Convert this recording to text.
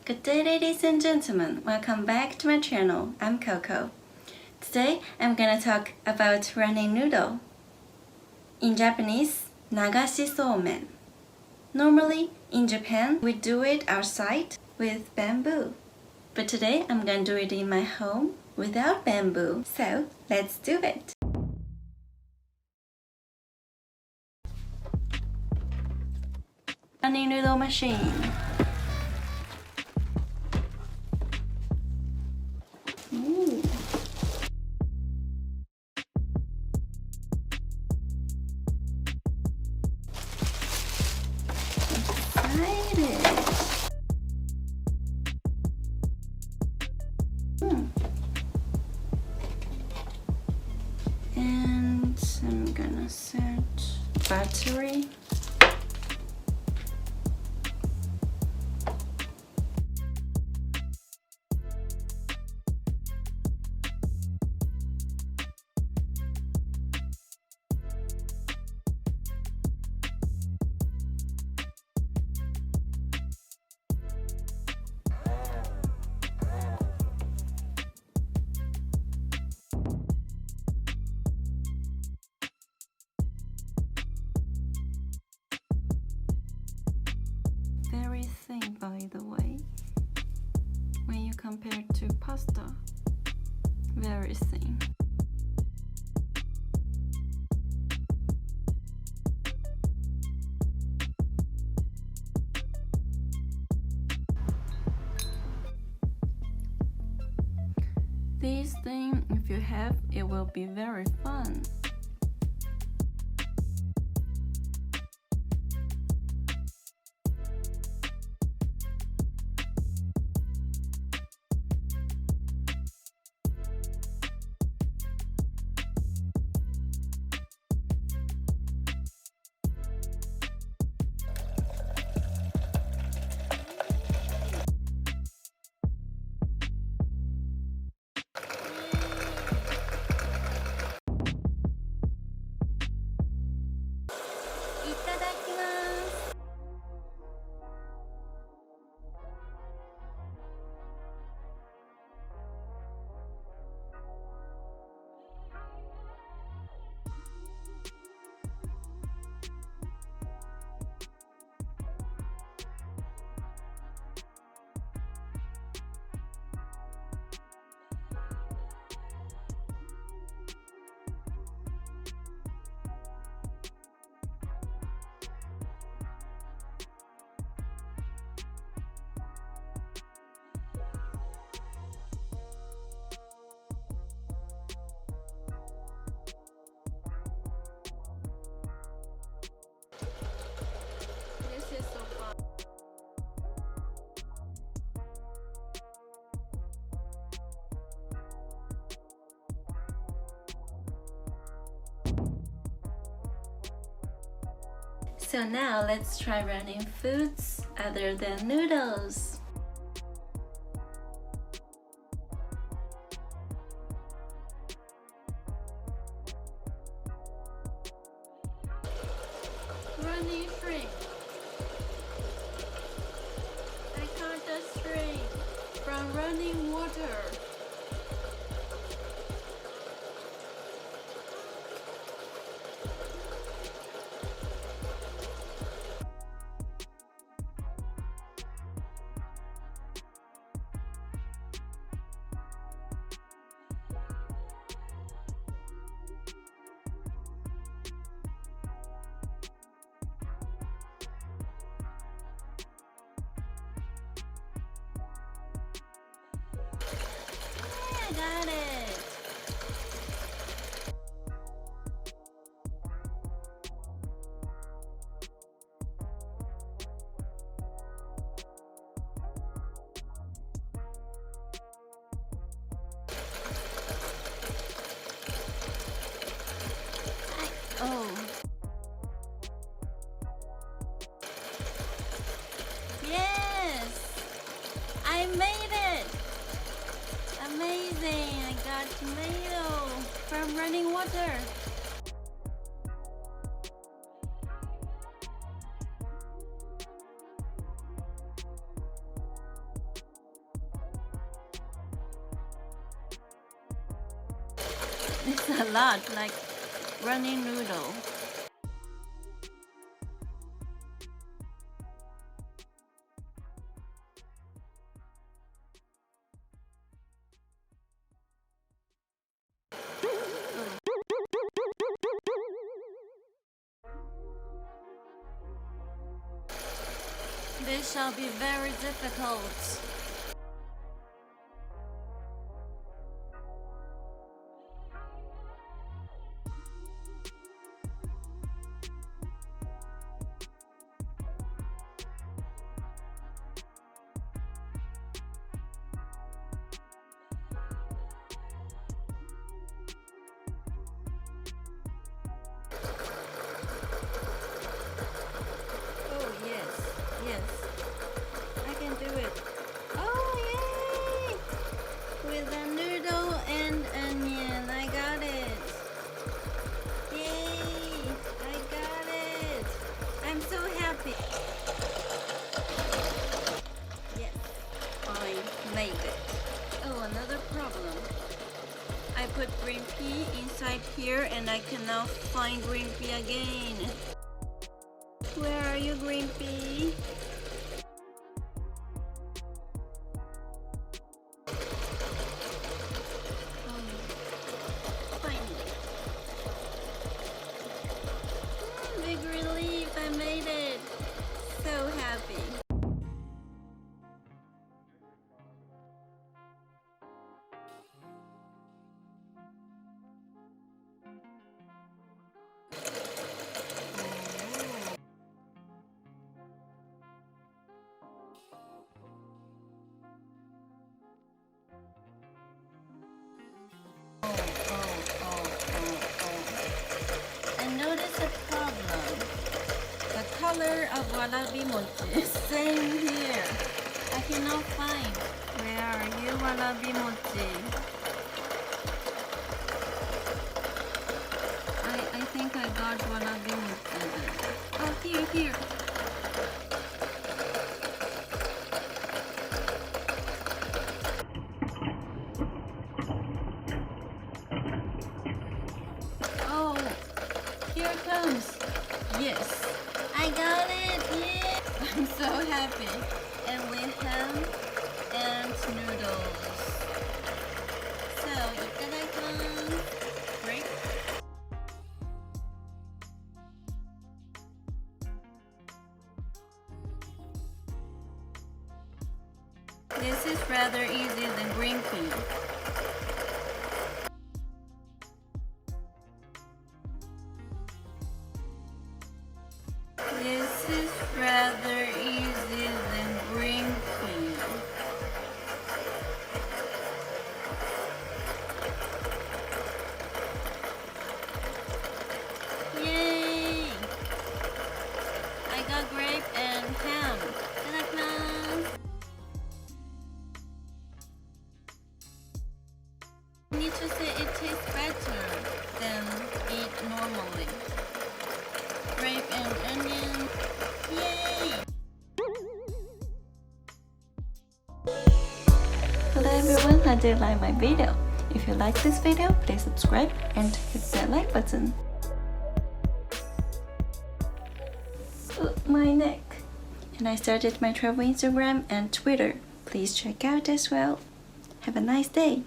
Good day, ladies and gentlemen. Welcome back to my channel. I'm Coco. Today, I'm gonna talk about running noodle. In Japanese, nagashi somen. Normally, in Japan, we do it outside with bamboo. But today, I'm gonna do it in my home without bamboo. So, let's do it. Running noodle machine. Ooh. Excited. And I'm gonna set battery. Very thin, by the way. When you compare to pasta, very thin. This thing, if you have, it will be very fun. This is so fun. So now let's try running foods other than noodles. Running shrimp. I caught the shrimp from running water. I got it! Oh. Yes! I made it! Amazing! I got tomato from running water. It's a lot, like running noodle. This shall be very difficult. Oh yes, yes. I can do it. Oh yay! With a noodle and onion, I got it. Yay! I got it. I'm so happy. Yes, I made it. Oh, another problem. I put green pea inside here and I cannot find green pea again. Where are you, green pea? Finally. Big relief, I made it. So happy. I noticed a problem. The color of warabi mochi. Same here. I cannot find. Where are you, warabi mochi? I think I got warabi mochi there. Oh, here. Oh, here it comes. Yes, I got it. Yeah, I'm so happy. And with ham and noodles. So, itadakimasu. Grape. This is rather easy than green pea. This is rather easy than green pea. Yay! I got grape and ham. Itadakimasu. I need to say it tastes better than eat normally. Grape and onion. Yay! Hello everyone, how do you like my video? If you like this video, please subscribe and hit the like button. My neck. And I started my travel Instagram and Twitter. Please check out as well. Have a nice day.